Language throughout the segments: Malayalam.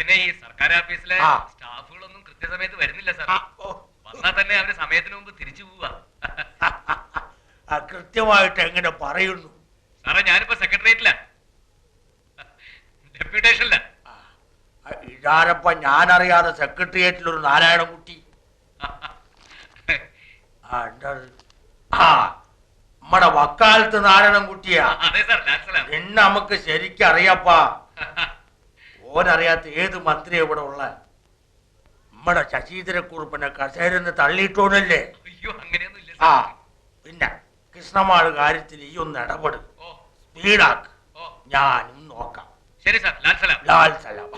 പിന്നെ ഈ സർക്കാർ ഓഫീസിലെ സ്റ്റാഫുകളൊന്നും കൃത്യസമയത്ത് വരുന്നില്ല സാർ. വന്നാൽ തന്നെ അവര് സമയത്തിന് മുമ്പ് തിരിച്ചു പോവാ. കൃത്യമായിട്ട് എങ്ങനെ പറയുന്നു സാറേ? ഞാനിപ്പോ സെക്രട്ടേറിയറ്റില, ഡെപ്യൂട്ടേഷനില. ഇതാരപ്പ ഞാനറിയാതെ സെക്രട്ടേറിയറ്റിൽ ഒരു നാരായണൻകുട്ടി? നമ്മടെ വക്കാലത്ത് നാരായണൻകുട്ടിയാ. അതെ സാർ. എന്നെ നമുക്ക് ശരിക്കും അറിയാപ്പാ. ഓനറിയാത്ത ഏത് മന്ത്രി ഇവിടെ ഉള്ള? നമ്മടെ ശശീന്ദ്രക്കുറുപ്പിനെ കസേരന്ന് തള്ളിയിട്ടോന്നല്ലേ? അയ്യോ, അങ്ങനെയൊന്നും ഇല്ല. പിന്നെ കൃഷ്ണമാള് കാര്യത്തിൽ ഈ ഒന്ന് ഇടപെടും, സ്പീഡാക്ക്, ഞാനും നോക്കാം. ശരി സാർ. ലാൽ സലാം.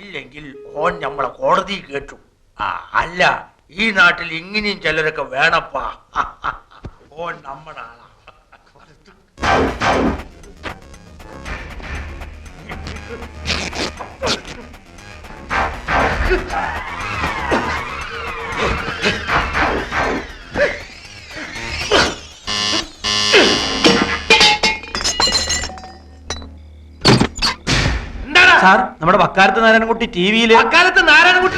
ഇല്ലെങ്കിൽ ഓൻ നമ്മളെ കോടതി കേട്ടു. അല്ല, ഈ നാട്ടിൽ ഇങ്ങനെയും ചിലരൊക്കെ വേണപ്പാ. ഓൻ നമ്മുടെ ആളാ. സാർ, നമ്മുടെ വക്കാലത്ത് നാരായണൻകുട്ടി ടിവിയില്. വക്കാലത്ത് നാരായണൻകുട്ടി